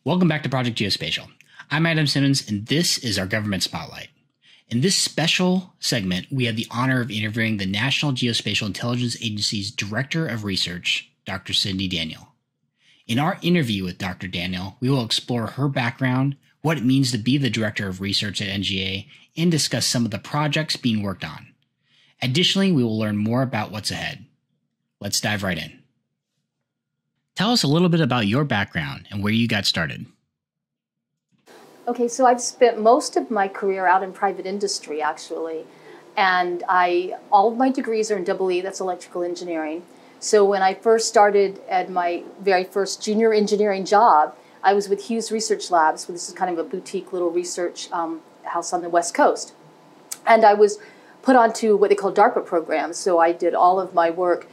Welcome back to Project Geospatial. I'm Adam Simmons, and this is our Government Spotlight. In this special segment, we have the honor of interviewing the National Geospatial-Intelligence Agency's Director of Research, Dr. Cindy Daniell. In our interview with Dr. Daniell, we will explore her background, what it means to be the Director of Research at NGA, and discuss some of the projects being worked on. Additionally, we will learn more about what's ahead. Let's dive right in. Tell us a little bit about your background and where you got started. Okay, so I've spent most of my career out in private industry, actually. And all of my degrees are in EE, that's electrical engineering. So when I first started at my very first junior engineering job, I was with Hughes Research Labs. This is kind of a boutique little research house on the West Coast. And I was put onto what they call DARPA programs. So I did all of my work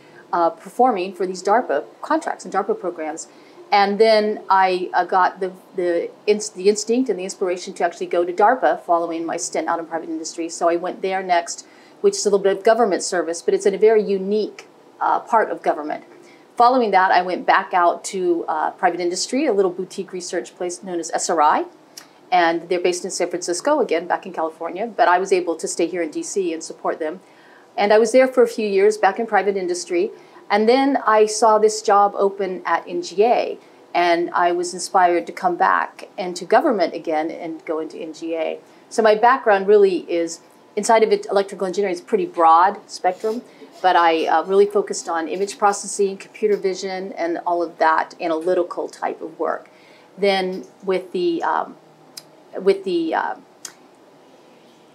performing for these DARPA contracts and DARPA programs. And then I got the instinct and the inspiration to actually go to DARPA following my stint out in private industry. So I went there next, which is a little bit of government service, but it's in a very unique part of government. Following that, I went back out to private industry, a little boutique research place known as SRI. And they're based in San Francisco, again, back in California. But I was able to stay here in DC and support them. And I was there for a few years back in private industry. And then I saw this job open at NGA. And I was inspired to come back into government again and go into NGA. So my background really is, inside of it, electrical engineering is a pretty broad spectrum. But I really focused on image processing, computer vision, and all of that analytical type of work. Then with the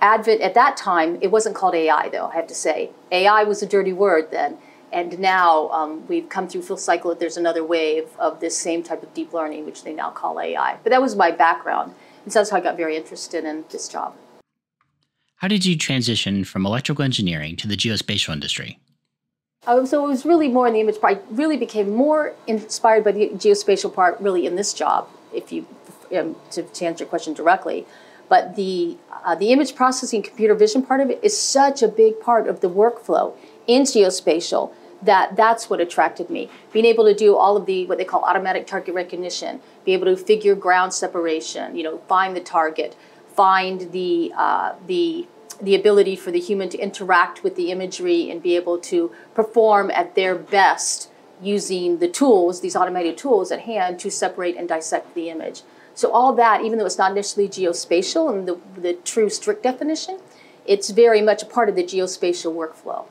advent at that time, it wasn't called AI, though, I have to say. AI was a dirty word then. And now we've come through full cycle that there's another wave of this same type of deep learning, which they now call AI. But that was my background. And so that's how I got very interested in this job. How did you transition from electrical engineering to the geospatial industry? So it was really more in the image part. I really became more inspired by the geospatial part really in this job, if you to answer your question directly. But the image processing, computer vision part of it is such a big part of the workflow in geospatial that's what attracted me. Being able to do all of the what they call automatic target recognition, be able to figure ground separation, find the target, find the ability for the human to interact with the imagery and be able to perform at their best using the tools, these automated tools at hand to separate and dissect the image. So all that, even though it's not initially geospatial in the true strict definition, it's very much a part of the geospatial workflow.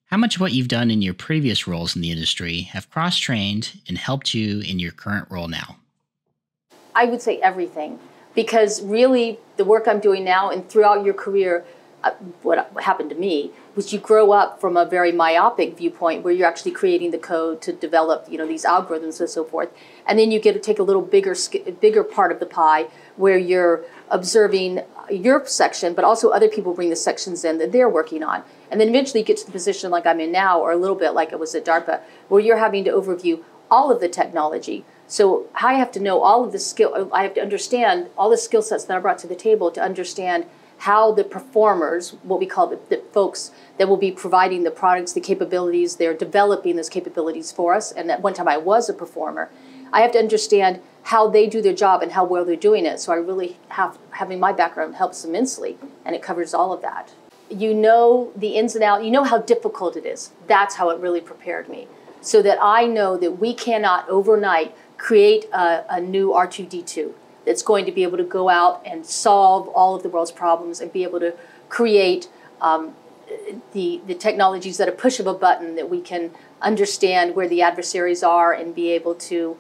How much of what you've done in your previous roles in the industry have cross-trained and helped you in your current role now? I would say everything, because really the work I'm doing now and throughout your career, what happened to me was you grow up from a very myopic viewpoint where you're actually creating the code to develop these algorithms and so forth. And then you get to take a little bigger part of the pie where you're observing your section, but also other people bring the sections in that they're working on. And then eventually you get to the position like I'm in now, or a little bit like I was at DARPA, where you're having to overview all of the technology. So I have to know all of the skill, I have to understand all the skill sets that I brought to the table to understand how the performers, what we call the folks that will be providing the products, the capabilities, they're developing those capabilities for us. And at one time I was a performer. I have to understand how they do their job and how well they're doing it. So I really having my background helps immensely, and it covers all of that. You know the ins and outs, you know how difficult it is. That's how it really prepared me. So that I know that we cannot overnight create a new R2-D2 that's going to be able to go out and solve all of the world's problems and be able to create the technologies at a push of a button that we can understand where the adversaries are and be able to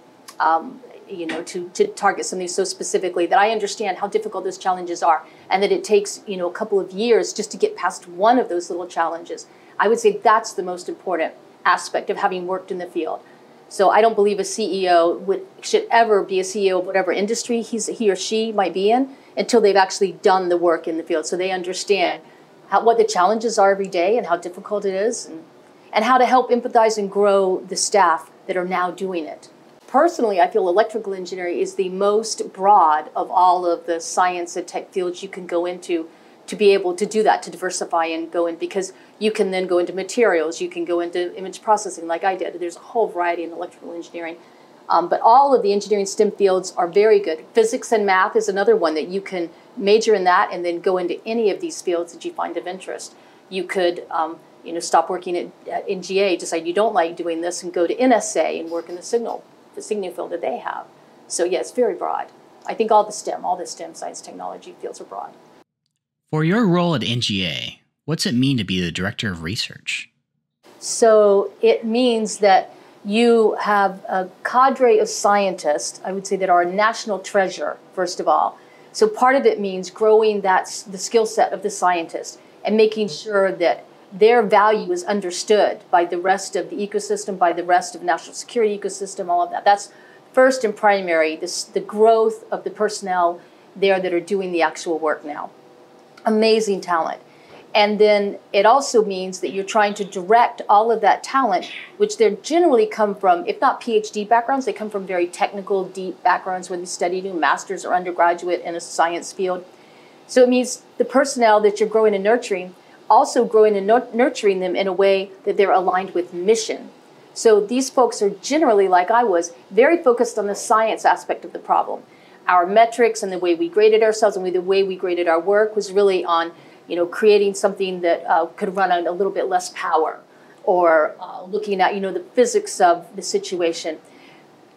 to target something so specifically that I understand how difficult those challenges are, and that it takes a couple of years just to get past one of those little challenges. I would say that's the most important aspect of having worked in the field. So I don't believe a CEO should ever be a CEO of whatever industry he or she might be in until they've actually done the work in the field, so they understand what the challenges are every day and how difficult it is, and how to help empathize and grow the staff that are now doing it. Personally, I feel electrical engineering is the most broad of all of the science and tech fields you can go into to be able to do that, to diversify and go in, because you can then go into materials, you can go into image processing like I did. There's a whole variety in electrical engineering. But all of the engineering STEM fields are very good. Physics and math is another one that you can major in that and then go into any of these fields that you find of interest. You could stop working in GA, decide you don't like doing this, and go to NSA and work in the signal field that they have. So yeah, it's very broad. I think all the STEM science technology fields are broad. For your role at NGA, what's it mean to be the Director of Research? So it means that you have a cadre of scientists, I would say, that are a national treasure, first of all. So part of it means growing the skill set of the scientists and making sure that their value is understood by the rest of the ecosystem, by the rest of the national security ecosystem, all of that. That's first and primary, the growth of the personnel there that are doing the actual work now. Amazing talent. And then it also means that you're trying to direct all of that talent, which they generally come from, if not PhD backgrounds, they come from very technical, deep backgrounds where they studied a master's or undergraduate in a science field. So it means the personnel that you're growing and nurturing, also growing and nurturing them in a way that they're aligned with mission. So these folks are generally, like I was, very focused on the science aspect of the problem. Our metrics and the way we graded ourselves and the way we graded our work was really on creating something that could run on a little bit less power, or looking at, the physics of the situation.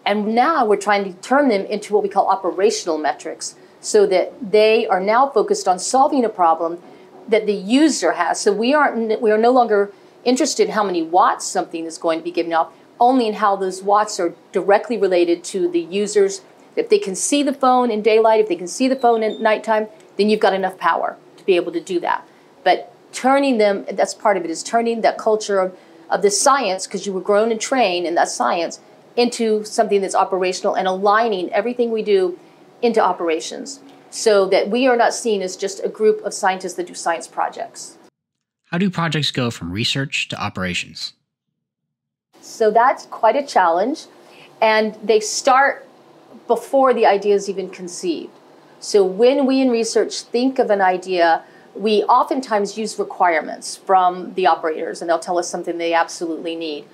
And now we're trying to turn them into what we call operational metrics, so that they are now focused on solving a problem that the user has. So we are no longer interested in how many watts something is going to be giving off, only in how those watts are directly related to the users. If they can see the phone in daylight, if they can see the phone at nighttime, then you've got enough power to be able to do that. But turning them, that's part of it, is turning that culture of the science, because you were grown and trained in that science, into something that's operational and aligning everything we do into operations, so that we are not seen as just a group of scientists that do science projects. How do projects go from research to operations? So that's quite a challenge, and they start before the idea is even conceived. So when we in research think of an idea, we oftentimes use requirements from the operators, and they'll tell us something they absolutely need.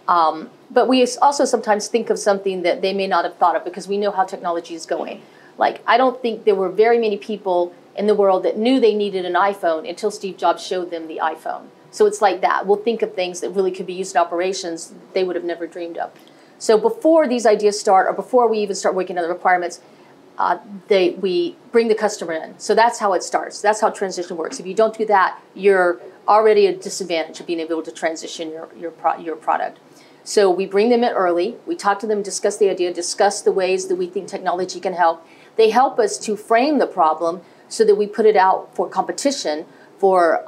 But we also sometimes think of something that they may not have thought of, because we know how technology is going. Like, I don't think there were very many people in the world that knew they needed an iPhone until Steve Jobs showed them the iPhone. So it's like that. We'll think of things that really could be used in operations they would have never dreamed of. So before these ideas start, or before we even start working on the requirements, we bring the customer in. So that's how it starts. That's how transition works. If you don't do that, you're already at a disadvantage of being able to transition your product. So we bring them in early. We talk to them, discuss the idea, discuss the ways that we think technology can help. They help us to frame the problem so that we put it out for competition for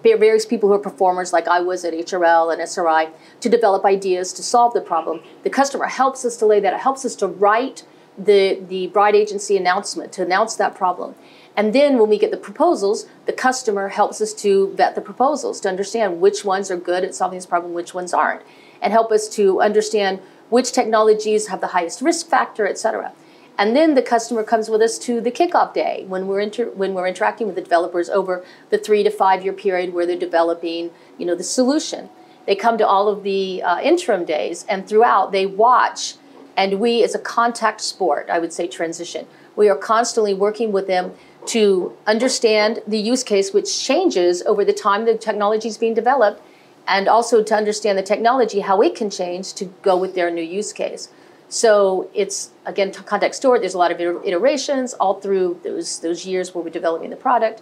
various people who are performers, like I was at HRL and SRI, to develop ideas to solve the problem. The customer helps us to lay that. It helps us to write the bride agency announcement, to announce that problem. And then when we get the proposals, the customer helps us to vet the proposals, to understand which ones are good at solving this problem, which ones aren't, and help us to understand which technologies have the highest risk factor, et cetera. And then the customer comes with us to the kickoff day, when we're interacting with the developers over the 3 to 5 year period where they're developing, the solution. They come to all of the interim days, and throughout they watch. And we, as a contact sport, I would say transition, we are constantly working with them to understand the use case, which changes over the time the technology is being developed, and also to understand the technology, how it can change to go with their new use case. So it's, again, context stored. There's a lot of iterations all through those years where we're developing the product.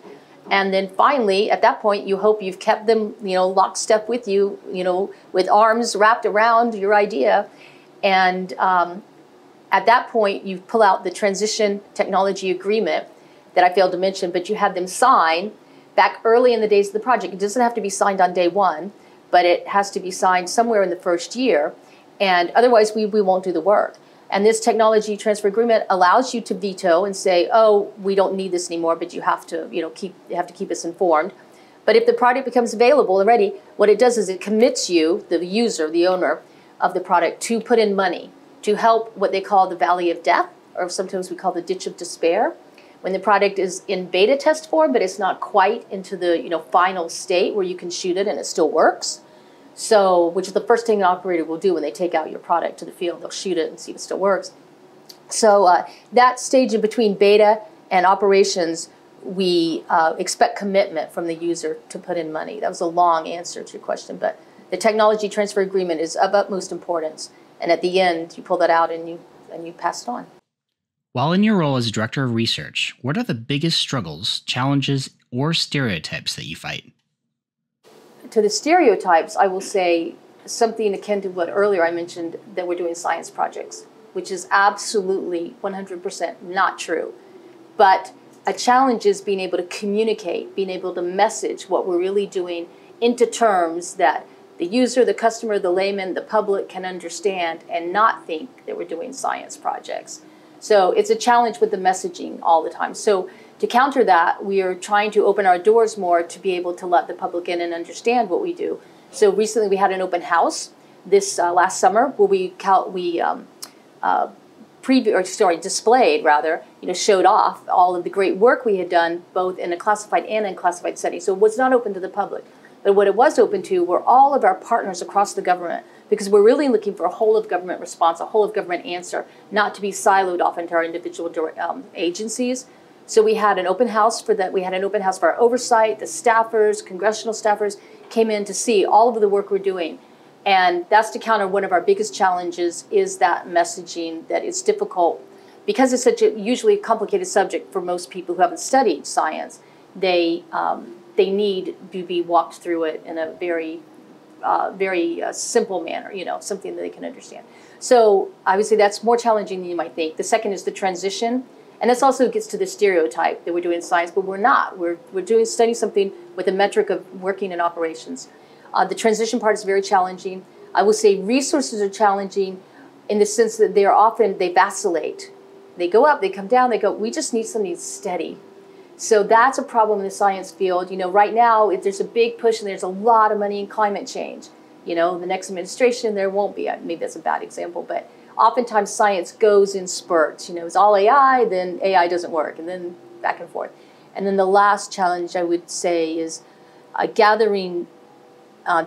And then finally, at that point, you hope you've kept them, lockstep with you, with arms wrapped around your idea. And at that point, you pull out the transition technology agreement that I failed to mention, but you had them sign back early in the days of the project. It doesn't have to be signed on day one, but it has to be signed somewhere in the first year. And otherwise, we won't do the work. And this technology transfer agreement allows you to veto and say, oh, we don't need this anymore, but you have to, keep us informed. But if the product becomes available and ready, what it does is it commits you, the user, the owner of the product, to put in money to help what they call the valley of death, or sometimes we call the ditch of despair, when the product is in beta test form, but it's not quite into the final state where you can shoot it and it still works. So, which is the first thing an operator will do when they take out your product to the field. They'll shoot it and see if it still works. So that stage in between beta and operations, we expect commitment from the user to put in money. That was a long answer to your question, but the technology transfer agreement is of utmost importance. And at the end, you pull that out and you pass it on. While in your role as Director of Research, what are the biggest struggles, challenges, or stereotypes that you fight? To the stereotypes, I will say something akin to what earlier I mentioned, that we're doing science projects, which is absolutely 100% not true. But a challenge is being able to communicate, being able to message what we're really doing into terms that the user, the customer, the layman, the public can understand and not think that we're doing science projects. So it's a challenge with the messaging all the time. So to counter that, we are trying to open our doors more to be able to let the public in and understand what we do. So recently we had an open house this last summer where we displayed rather, showed off all of the great work we had done both in a classified and unclassified setting. So it was not open to the public. But what it was open to were all of our partners across the government, because we're really looking for a whole of government response, a whole of government answer, not to be siloed off into our individual agencies. So we had an open house for that. We had an open house for our oversight. The staffers, congressional staffers came in to see all of the work we're doing. And that's to counter one of our biggest challenges is that messaging, that it's difficult because it's such a usually complicated subject for most people who haven't studied science. They need to be walked through it in a very simple manner, something that they can understand. So I would say that's more challenging than you might think. The second is the transition. And this also gets to the stereotype that we're doing science, but we're not. We're studying something with a metric of working in operations. The transition part is very challenging. I will say resources are challenging in the sense that they vacillate. They go up, they come down, we just need something steady. So that's a problem in the science field. Right now, there's a big push and there's a lot of money in climate change. The next administration, there won't be. Maybe that's a bad example, but oftentimes science goes in spurts. It's all AI, then AI doesn't work, and then back and forth. And then the last challenge I would say is gathering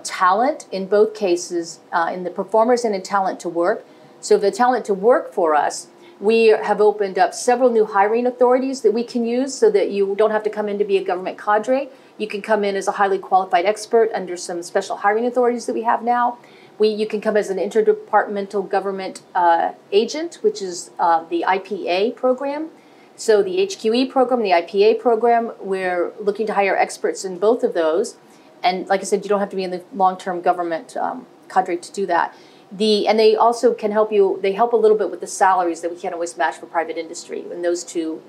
talent in both cases, in the performers and in talent to work. So the talent to work for us, we have opened up several new hiring authorities that we can use so that you don't have to come in to be a government cadre. You can come in as a highly qualified expert under some special hiring authorities that we have now. You can come as an interdepartmental government agent, which is the IPA program. So the HQE program, the IPA program, we're looking to hire experts in both of those. And like I said, you don't have to be in the long-term government cadre to do that. And they also can help you. They help a little bit with the salaries that we can't always match for private industry. And those two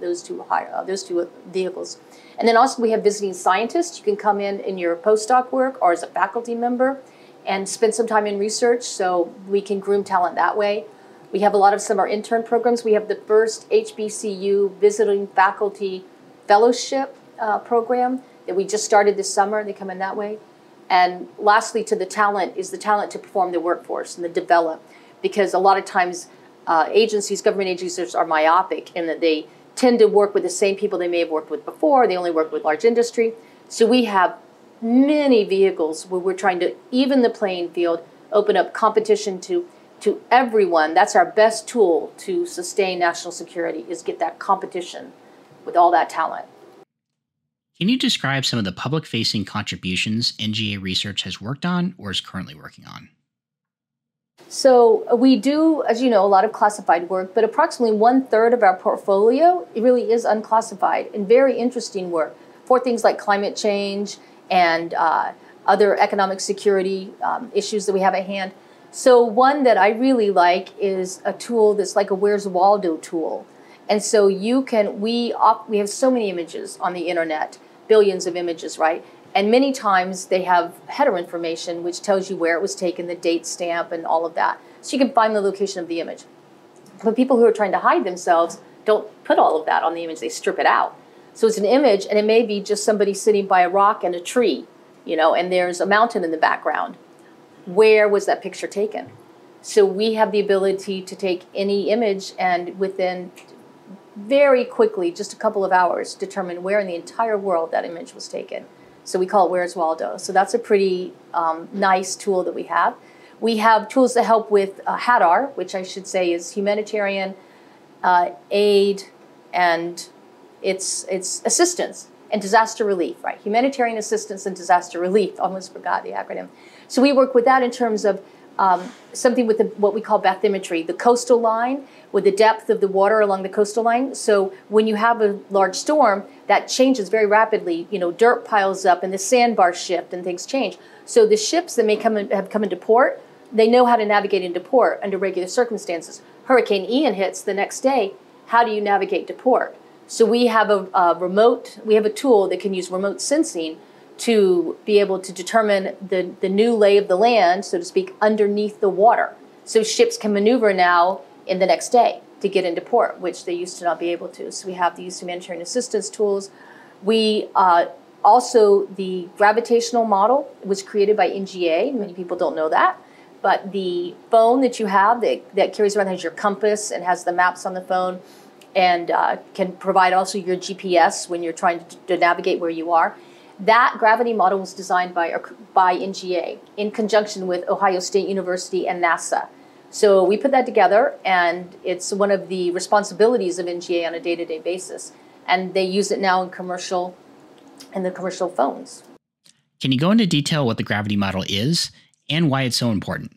vehicles. And then also we have visiting scientists. You can come in your postdoc work or as a faculty member and spend some time in research. So we can groom talent that way. We have a lot of summer intern programs. We have the first HBCU visiting faculty fellowship program that we just started this summer. They come in that way. And lastly, to the talent is the talent to perform the workforce and the develop, because a lot of times government agencies are myopic in that they tend to work with the same people they may have worked with before. They only work with large industry. So we have many vehicles where we're trying to even the playing field, open up competition to everyone. That's our best tool to sustain national security, is get that competition with all that talent. Can you describe some of the public-facing contributions NGA Research has worked on or is currently working on? So we do, as you know, a lot of classified work, but approximately 1/3 of our portfolio really is unclassified and very interesting work for things like climate change and other economic security issues that we have at hand. So one that I really like is a tool that's like a Where's Waldo tool. And so we have so many images on the internet, billions of images, right? And many times they have header information which tells you where it was taken, the date stamp, and all of that. So you can find the location of the image. But people who are trying to hide themselves don't put all of that on the image, they strip it out. So it's an image, and it may be just somebody sitting by a rock and a tree, and there's a mountain in the background. Where was that picture taken? So we have the ability to take any image and within very quickly, just a couple of hours, determine where in the entire world that image was taken. So we call it Where's Waldo. So that's a pretty nice tool that we have. We have tools that help with HADAR, which I should say is humanitarian aid and its assistance and disaster relief, right? Humanitarian assistance and disaster relief. Almost forgot the acronym. So we work with that in terms of something with what we call bathymetry, the coastal line, with the depth of the water along the coastal line. So when you have a large storm, that changes very rapidly. You know, dirt piles up and the sandbars shift and things change. So the ships that may have come into port, they know how to navigate into port under regular circumstances. Hurricane Ian hits the next day. How do you navigate to port? So we have we have a tool that can use remote sensing to be able to determine the new lay of the land, so to speak, underneath the water. So ships can maneuver now in the next day to get into port, which they used to not be able to. So we have these humanitarian assistance tools. We also, the gravitational model was created by NGA. Many people don't know that. But the phone that you have that carries around has your compass and has the maps on the phone and can provide also your GPS when you're trying to navigate where you are. That gravity model was designed by NGA in conjunction with Ohio State University and NASA. So we put that together, and it's one of the responsibilities of NGA on a day-to-day basis. And they use it now in the commercial phones. Can you go into detail what the gravity model is and why it's so important?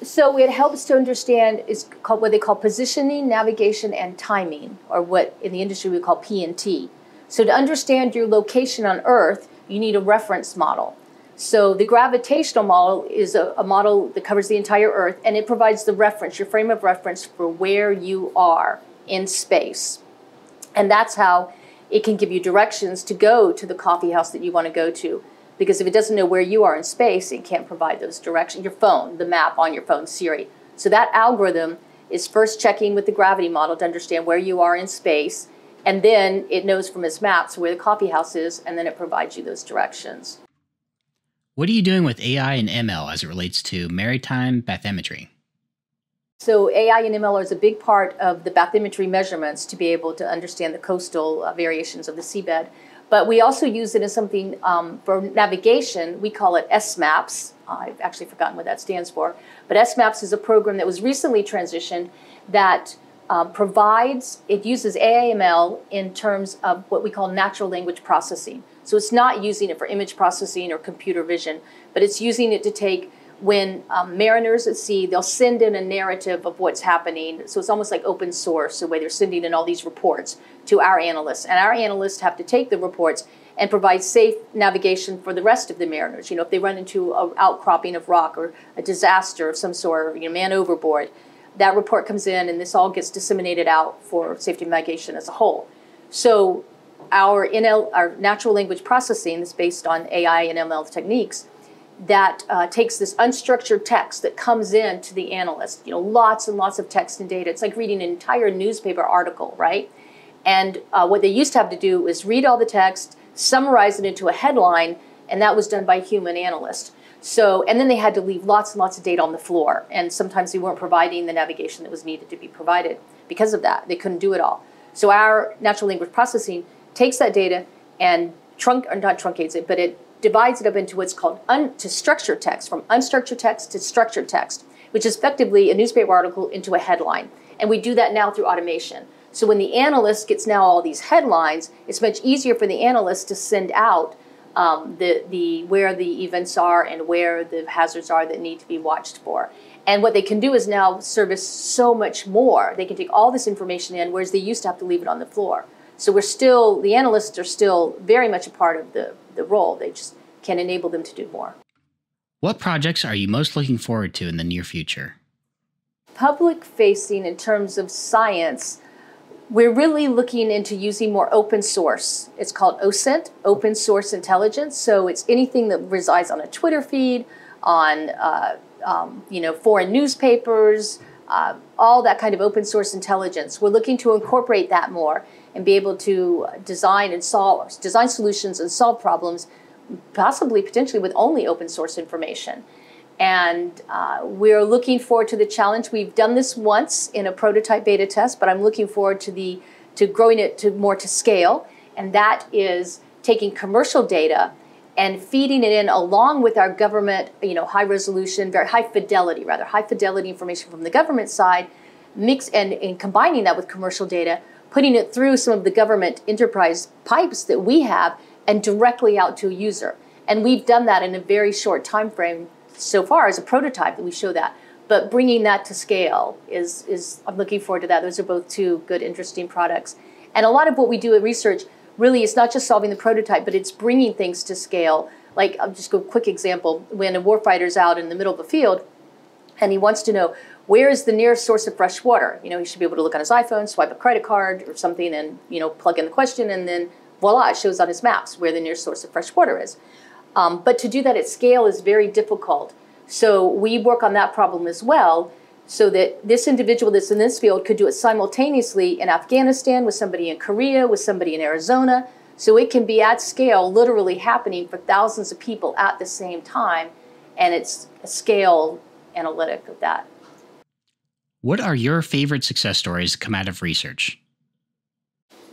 So it helps to understand, is called what they call positioning, navigation, and timing, or what in the industry we call P&T. So to understand your location on Earth, you need a reference model. So the gravitational model is a model that covers the entire Earth, and it provides the reference, your frame of reference for where you are in space. And that's how it can give you directions to go to the coffee house that you want to go to. Because if it doesn't know where you are in space, it can't provide those directions. Your phone, the map on your phone, Siri. So that algorithm is first checking with the gravity model to understand where you are in space, and then it knows from its maps where the coffee house is, and then it provides you those directions. What are you doing with AI and ML as it relates to maritime bathymetry? So AI and ML is a big part of the bathymetry measurements to be able to understand the coastal variations of the seabed. But we also use it as something for navigation. We call it SMAPS. I've actually forgotten what that stands for. But SMAPS is a program that was recently transitioned that it uses AI/ML in terms of what we call natural language processing. So it's not using it for image processing or computer vision, but it's using it to take when mariners at sea, they'll send in a narrative of what's happening. So it's almost like open source, the way they're sending in all these reports to our analysts. And our analysts have to take the reports and provide safe navigation for the rest of the mariners. You know, if they run into an outcropping of rock or a disaster of some sort, or man overboard, that report comes in and this all gets disseminated out for safety navigation as a whole. So our natural language processing is based on AI and ML techniques that takes this unstructured text that comes in to the analyst, you know, lots and lots of text and data. It's like reading an entire newspaper article, right? And what they used to have to do is read all the text, summarize it into a headline, and that was done by a human analyst. So, and then they had to leave lots and lots of data on the floor, and sometimes they weren't providing the navigation that was needed to be provided. Because of that, they couldn't do it all. So our natural language processing takes that data and not truncates it, but it divides it up into what's called to structured text, from unstructured text to structured text, which is effectively a newspaper article into a headline. And we do that now through automation. So when the analyst gets now all these headlines, it's much easier for the analyst to send out where the events are and where the hazards are that need to be watched for. And what they can do is now service so much more. They can take all this information in, whereas they used to have to leave it on the floor. So the analysts are still very much a part of the role. They just can enable them to do more. What projects are you most looking forward to in the near future? Public facing in terms of science, we're really looking into using more open source. It's called OSINT, Open Source Intelligence. So it's anything that resides on a Twitter feed, on foreign newspapers, all that kind of open source intelligence. We're looking to incorporate that more and be able to design solutions and solve problems, possibly potentially with only open source information. And we're looking forward to the challenge. We've done this once in a prototype beta test, but I'm looking forward to growing it more to scale. And that is taking commercial data and feeding it in along with our government, high resolution, very high fidelity information from the government side, and combining that with commercial data, putting it through some of the government enterprise pipes that we have and directly out to a user. And we've done that in a very short time frame so far as a prototype that we show that. But bringing that to scale is I'm looking forward to that. Those are both two good, interesting products. And a lot of what we do at research really is not just solving the prototype, but it's bringing things to scale. Like, I'll just go a quick example. When a warfighter's out in the middle of a field and he wants to know where is the nearest source of fresh water, he should be able to look on his iPhone, swipe a credit card or something, and plug in the question, and then voila, it shows on his maps where the nearest source of fresh water is. But to do that at scale is very difficult. So we work on that problem as well, so that this individual that's in this field could do it simultaneously in Afghanistan, with somebody in Korea, with somebody in Arizona. So it can be at scale, literally happening for thousands of people at the same time, and it's a scale analytic of that. What are your favorite success stories that come out of research?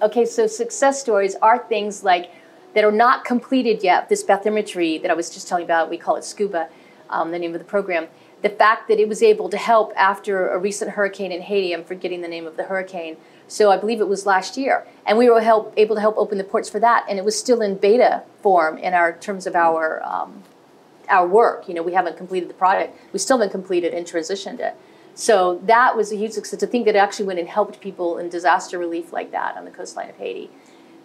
Okay, so success stories are things like that are not completed yet. This bathymetry that I was just telling you about, we call it SCUBA, the name of the program. The fact that it was able to help after a recent hurricane in Haiti, I'm forgetting the name of the hurricane, so I believe it was last year, and we were able to help open the ports for that, and it was still in beta form in terms of our work. We haven't completed the product. We still haven't completed and transitioned it. So that was a huge success, to think that it actually went and helped people in disaster relief like that on the coastline of Haiti.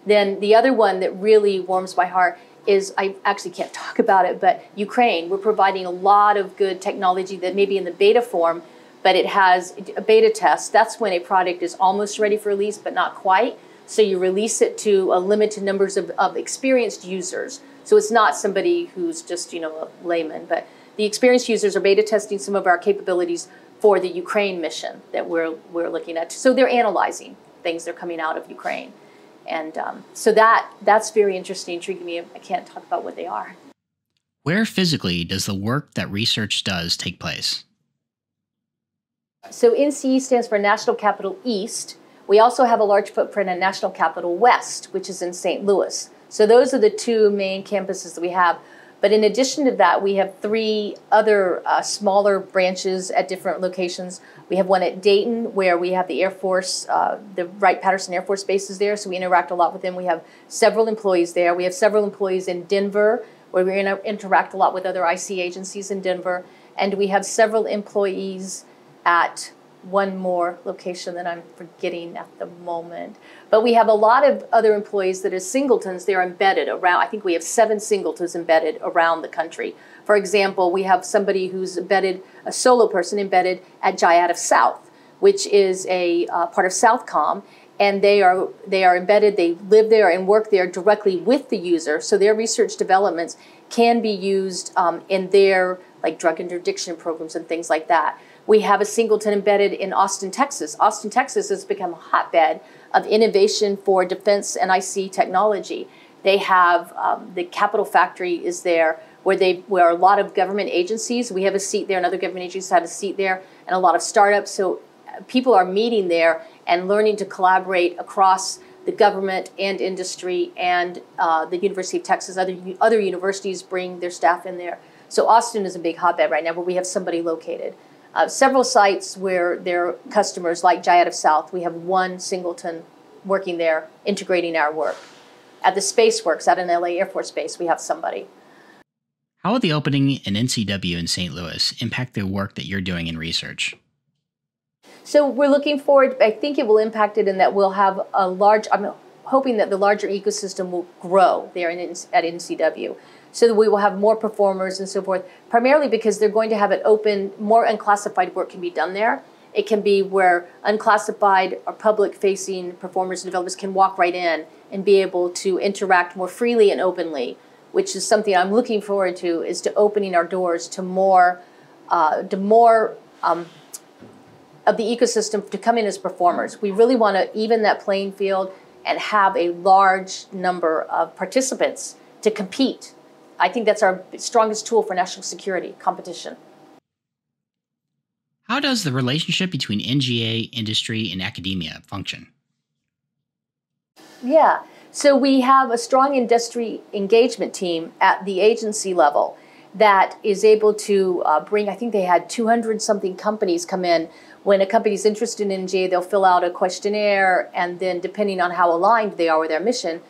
Then the other one that really warms my heart is, I actually can't talk about it, but Ukraine. We're providing a lot of good technology that may be in the beta form, but it has a beta test. That's when a product is almost ready for release, but not quite. So you release it to a limited numbers of experienced users. So it's not somebody who's just, a layman, but the experienced users are beta testing some of our capabilities for the Ukraine mission that we're looking at. So they're analyzing things that are coming out of Ukraine. And so that's very interesting, intriguing me. I can't talk about what they are. Where physically does the work that research does take place? So NCE stands for National Capital East. We also have a large footprint in National Capital West, which is in St. Louis. So those are the two main campuses that we have. But in addition to that, we have three other smaller branches at different locations. We have one at Dayton, where we have the Air Force, the Wright-Patterson Air Force Base is there, so we interact a lot with them. We have several employees there. We have several employees in Denver, where we interact a lot with other IC agencies in Denver. And we have several employees at one more location that I'm forgetting at the moment. But we have a lot of other employees that are singletons. They're embedded around, I think we have 7 singletons embedded around the country. For example, we have somebody who's embedded, a solo person embedded at GEOINT South, which is a part of Southcom, and they are embedded, they live there and work there directly with the user, so their research developments can be used in their drug interdiction programs and things like that. We have a singleton embedded in Austin, Texas. Austin, Texas has become a hotbed of innovation for defense and IC technology. They have the Capital Factory is there, where a lot of government agencies, we have a seat there, and other government agencies have a seat there, and a lot of startups. So people are meeting there and learning to collaborate across the government and industry, and the University of Texas, other universities bring their staff in there. So Austin is a big hotbed right now, where we have somebody located. Several sites where their customers, like GEOINT South, we have one singleton working there, integrating our work. At the Space Works out in LA Air Force Base, we have somebody. How will the opening an NCW in St. Louis impact the work that you're doing in research? So we're looking forward, I think it will impact it in that we'll have a large, I'm hoping that the larger ecosystem will grow there at NCW. So that we will have more performers and so forth, primarily because they're going to have it open, more unclassified work can be done there. It can be where unclassified or public-facing performers and developers can walk right in and be able to interact more freely and openly, which is something I'm looking forward to, is to opening our doors to more of the ecosystem to come in as performers. We really want to even that playing field and have a large number of participants to compete. I think that's our strongest tool for national security, competition. How does the relationship between NGA, industry, and academia function? Yeah, So we have a strong industry engagement team at the agency level that is able to bring, I think they had 200 something companies come in. When a company's interested in NGA, they'll fill out a questionnaire, and then depending on how aligned they are with their mission,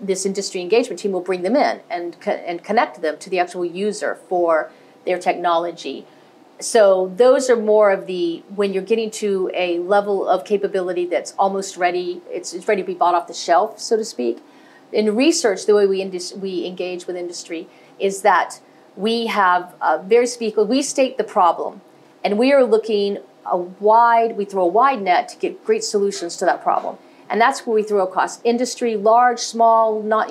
this industry engagement team will bring them in and connect them to the actual user for their technology. So those are more of the, when you're getting to a level of capability that's almost ready, it's ready to be bought off the shelf, so to speak. In research, the way we engage with industry is that we have we state the problem, and we are looking we throw a wide net to get great solutions to that problem. And that's where we throw across industry, large, small, not,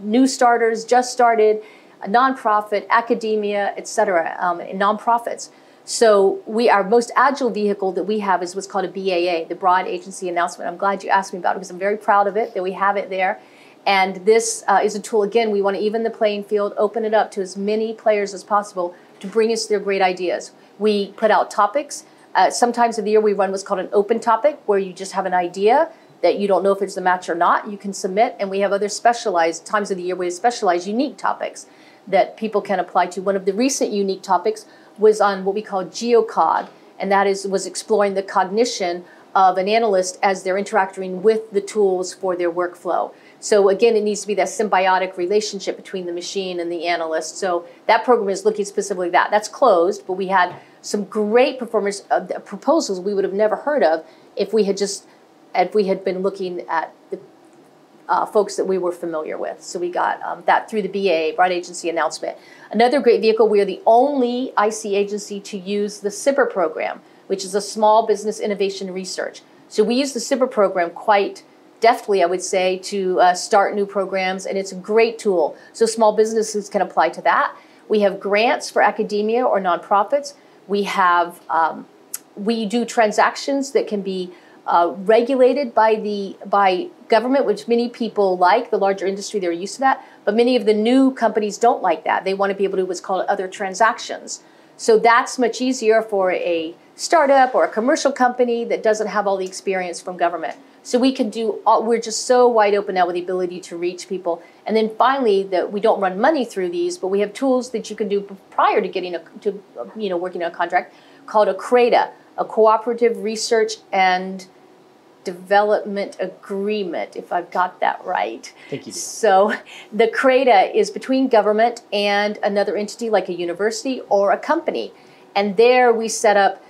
new starters, just started, nonprofit, academia, et cetera, and nonprofits. So our most agile vehicle that we have is what's called a BAA, the Broad Agency Announcement. I'm glad you asked me about it because I'm very proud of it, that we have it there. And this is a tool, again, we want to even the playing field, open it up to as many players as possible to bring us their great ideas. We put out topics. Sometimes of the year we run what's called an open topic, where you just have an idea that you don't know if it's a match or not. You can submit, and we have other specialized times of the year we have specialized unique topics that people can apply to. One of the recent unique topics was on what we call geocog, and that was exploring the cognition of an analyst as they're interacting with the tools for their workflow. So again, it needs to be that symbiotic relationship between the machine and the analyst. So that program is looking specifically at that. That's closed, but we had some great performers, proposals we would have never heard of if we had been looking at the folks that we were familiar with. So we got that through the BA, Broad Agency Announcement. Another great vehicle, we are the only IC agency to use the SBIR program, which is a Small Business Innovation Research. So we use the SBIR program quite deftly, I would say, to start new programs, and it's a great tool. So small businesses can apply to that. We have grants for academia or nonprofits. We have, we do transactions that can be regulated by government, which many people like, the larger industry, they're used to that. But many of the new companies don't like that. They want to be able to do what's called other transactions. So that's much easier for a startup or a commercial company that doesn't have all the experience from government. So we can do, we're just so wide open now with the ability to reach people. And then finally, that we don't run money through these, but we have tools that you can do prior to getting working on a contract, called a CRADA, a Cooperative Research and Development Agreement, if I've got that right. Thank you. So the CRADA is between government and another entity like a university or a company. And there we set up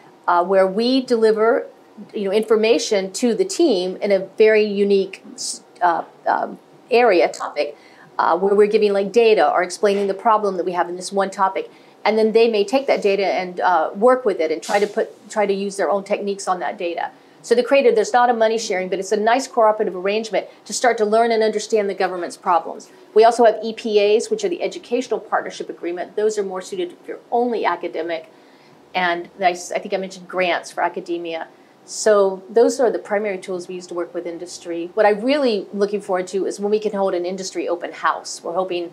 where we deliver information to the team in a very unique topic, where we're giving like data or explaining the problem that we have in this one topic. And then they may take that data and work with it and try to use their own techniques on that data. So the CRADA, there's not a money sharing, but it's a nice cooperative arrangement to start to learn and understand the government's problems. We also have EPAs, which are the Educational Partnership Agreement. Those are more suited if you're only academic. And I think I mentioned grants for academia. So those are the primary tools we use to work with industry. What I'm really looking forward to is when we can hold an industry open house. We're hoping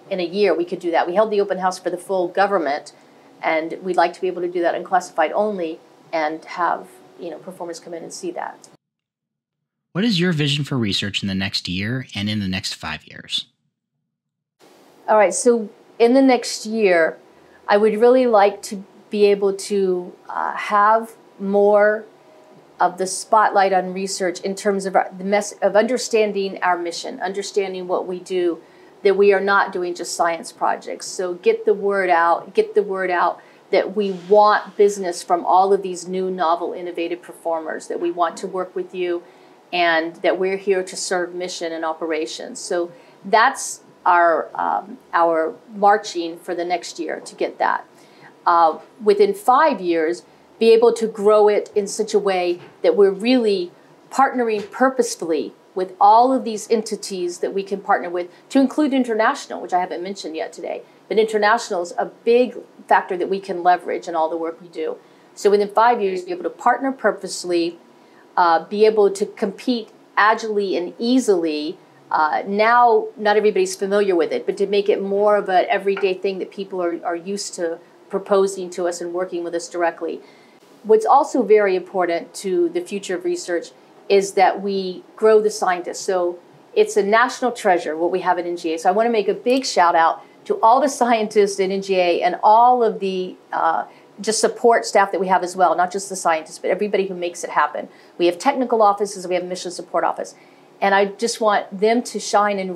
in a year we could do that. We held the open house for the full government, and we'd like to be able to do that in classified only and have performers come in and see that. What is your vision for research in the next year and in the next 5 years? All right, so in the next year, I would really like to be able to have more of the spotlight on research in terms of of understanding our mission, understanding what we do, that we are not doing just science projects. So get the word out that we want business from all of these new, novel, innovative performers, that we want to work with you, and that we're here to serve mission and operations. So that's our marching for the next year to get that. Within 5 years, be able to grow it in such a way that we're really partnering purposefully with all of these entities that we can partner with, to include international, which I haven't mentioned yet today. But international is a big factor that we can leverage in all the work we do. So within 5 years, be able to partner purposely, be able to compete agilely and easily. Now, not everybody's familiar with it, but to make it more of an everyday thing that people are used to proposing to us and working with us directly. What's also very important to the future of research is that we grow the scientists. So it's a national treasure, what we have at NGA. So I want to make a big shout out to all the scientists at NGA and all of the just support staff that we have as well, not just the scientists, but everybody who makes it happen. We have technical offices, we have a mission support office. And I just want them to shine and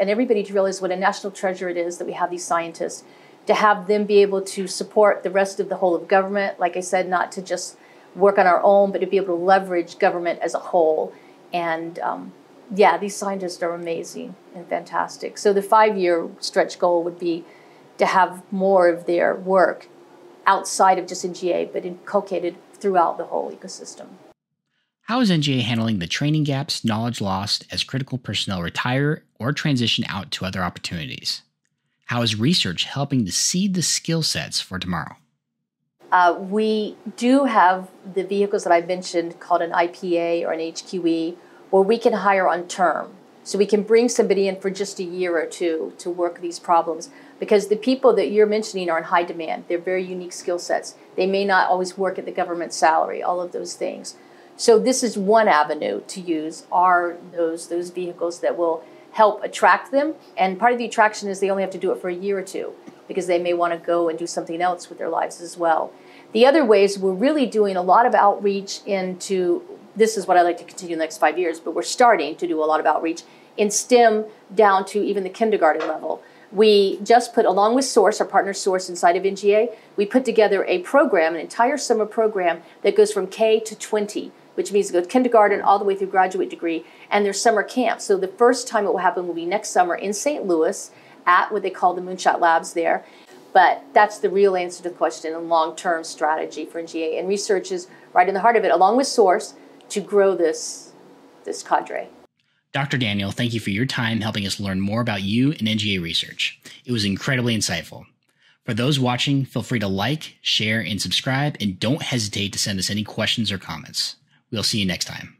everybody to realize what a national treasure it is that we have these scientists, to have them be able to support the rest of the whole of government. Like I said, not to just work on our own, but to be able to leverage government as a whole. And yeah, these scientists are amazing and fantastic. So the 5-year stretch goal would be to have more of their work outside of just NGA, but inculcated throughout the whole ecosystem. How is NGA handling the training gaps, knowledge lost as critical personnel retire or transition out to other opportunities? How is research helping to seed the skill sets for tomorrow? We do have the vehicles that I mentioned called an IPA or an HQE, where we can hire on term. So we can bring somebody in for just a year or two to work these problems, because the people that you're mentioning are in high demand. They're very unique skill sets. They may not always work at the government salary, all of those things. So this is one avenue to use, are those vehicles that will help attract them. And part of the attraction is they only have to do it for a year or two, because they may want to go and do something else with their lives as well. The other ways, we're really doing a lot of outreach into, this is what I'd like to continue in the next 5 years, but we're starting to do a lot of outreach in STEM down to even the kindergarten level. We just put, along with SOURCE, our partner SOURCE inside of NGA, we put together a program, an entire summer program that goes from K to 20, which means it goes kindergarten all the way through graduate degree, and there's summer camps. So the first time it will happen will be next summer in St. Louis at what they call the Moonshot Labs there. But that's the real answer to the question and long-term strategy for NGA. And research is right in the heart of it, along with SOURCE, to grow this cadre. Dr. Daniell, thank you for your time helping us learn more about you and NGA research. It was incredibly insightful. For those watching, feel free to like, share, and subscribe, and don't hesitate to send us any questions or comments. We'll see you next time.